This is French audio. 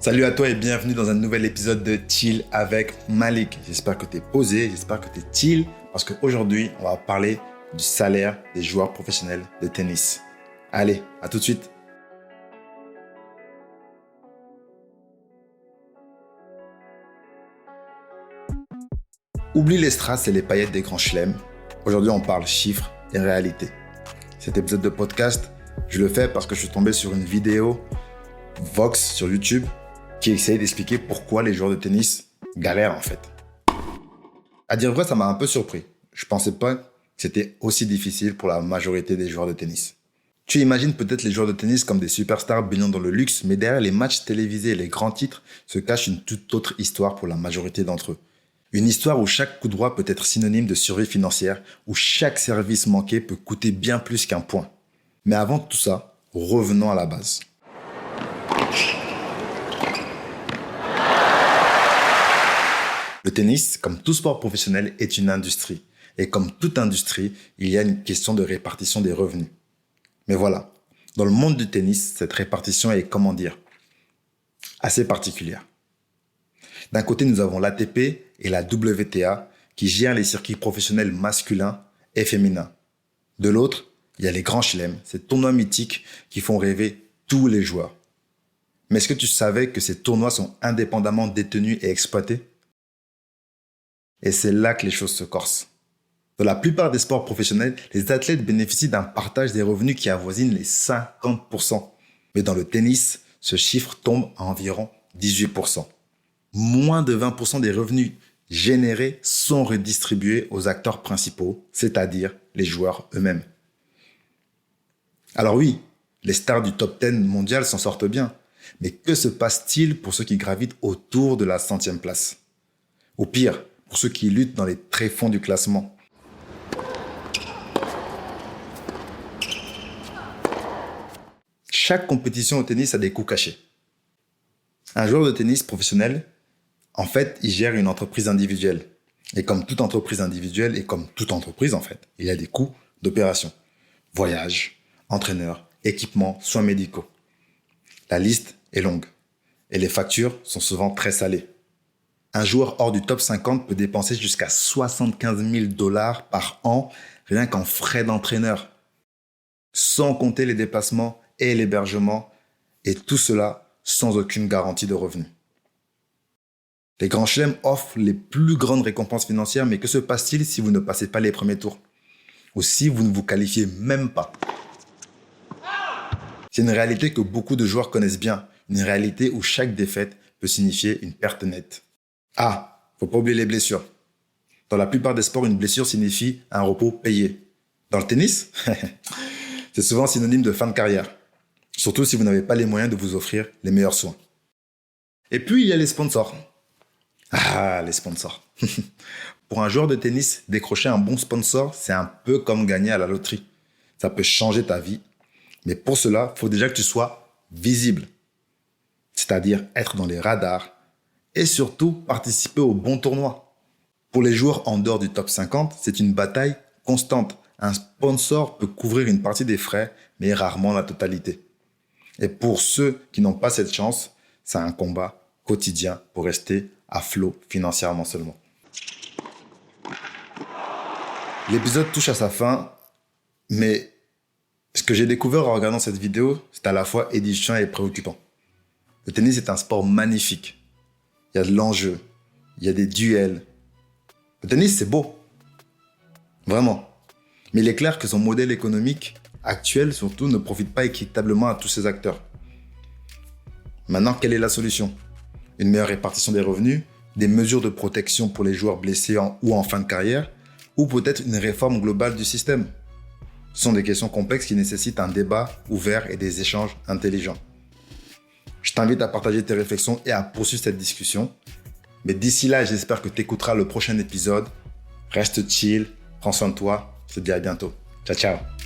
Salut à toi et bienvenue dans un nouvel épisode de Chill avec Malik. J'espère que tu es posé, j'espère que tu es chill parce qu'aujourd'hui, on va parler du salaire des joueurs professionnels de tennis. Allez, à tout de suite. Oublie les strass et les paillettes des grands chelems. Aujourd'hui, on parle chiffres et réalité. Cet épisode de podcast, je le fais parce que je suis tombé sur une vidéo Vox sur YouTube qui essaye d'expliquer pourquoi les joueurs de tennis galèrent en fait. À dire vrai, ça m'a un peu surpris. Je pensais pas que c'était aussi difficile pour la majorité des joueurs de tennis. Tu imagines peut-être les joueurs de tennis comme des superstars baignant dans le luxe, mais derrière les matchs télévisés et les grands titres se cache une toute autre histoire pour la majorité d'entre eux. Une histoire où chaque coup droit peut être synonyme de survie financière, où chaque service manqué peut coûter bien plus qu'un point. Mais avant tout ça, revenons à la base. Le tennis, comme tout sport professionnel, est une industrie. Et comme toute industrie, il y a une question de répartition des revenus. Mais voilà, dans le monde du tennis, cette répartition est, assez particulière. D'un côté, nous avons l'ATP et la WTA qui gèrent les circuits professionnels masculins et féminins. De l'autre, il y a les grands chelems, ces tournois mythiques qui font rêver tous les joueurs. Mais est-ce que tu savais que ces tournois sont indépendamment détenus et exploités ? Et c'est là que les choses se corsent. Dans la plupart des sports professionnels, les athlètes bénéficient d'un partage des revenus qui avoisine les 50%. Mais dans le tennis, ce chiffre tombe à environ 18%. Moins de 20% des revenus générés sont redistribués aux acteurs principaux, c'est-à-dire les joueurs eux-mêmes. Alors oui, les stars du top 10 mondial s'en sortent bien, mais que se passe-t-il pour ceux qui gravitent autour de la 100e place ? Ou pire, pour ceux qui luttent dans les tréfonds du classement. Chaque compétition au tennis a des coûts cachés. Un joueur de tennis professionnel, en fait, il gère une entreprise individuelle. Et comme toute entreprise individuelle, et comme toute entreprise en fait, il y a des coûts d'opération. Voyage, entraîneur, équipement, soins médicaux. La liste est longue. Et les factures sont souvent très salées. Un joueur hors du top 50 peut dépenser jusqu'à 75 000 $ par an rien qu'en frais d'entraîneur. Sans compter les déplacements et l'hébergement, et tout cela sans aucune garantie de revenus. Les grands chelems offrent les plus grandes récompenses financières, mais que se passe-t-il si vous ne passez pas les premiers tours ? Ou si vous ne vous qualifiez même pas ? C'est une réalité que beaucoup de joueurs connaissent bien, une réalité où chaque défaite peut signifier une perte nette. Ah, faut pas oublier les blessures. Dans la plupart des sports, une blessure signifie un repos payé. Dans le tennis, c'est souvent synonyme de fin de carrière. Surtout si vous n'avez pas les moyens de vous offrir les meilleurs soins. Et puis, il y a les sponsors. Ah, les sponsors. Pour un joueur de tennis, décrocher un bon sponsor, c'est un peu comme gagner à la loterie. Ça peut changer ta vie. Mais pour cela, il faut déjà que tu sois visible. C'est-à-dire être dans les radars. Et surtout, participer aux bons tournois. Pour les joueurs en dehors du top 50, c'est une bataille constante. Un sponsor peut couvrir une partie des frais, mais rarement la totalité. Et pour ceux qui n'ont pas cette chance, c'est un combat quotidien pour rester à flot financièrement seulement. L'épisode touche à sa fin, mais ce que j'ai découvert en regardant cette vidéo, c'est à la fois édifiant et préoccupant. Le tennis est un sport magnifique. Il y a de l'enjeu, il y a des duels. Le tennis, c'est beau. Vraiment. Mais il est clair que son modèle économique actuel, surtout, ne profite pas équitablement à tous ses acteurs. Maintenant, quelle est la solution ? Une meilleure répartition des revenus, des mesures de protection pour les joueurs blessés ou en fin de carrière, ou peut-être une réforme globale du système ? Ce sont des questions complexes qui nécessitent un débat ouvert et des échanges intelligents. Je t'invite à partager tes réflexions et à poursuivre cette discussion. Mais d'ici là, j'espère que tu écouteras le prochain épisode. Reste chill, prends soin de toi. Je te dis à bientôt. Ciao, ciao.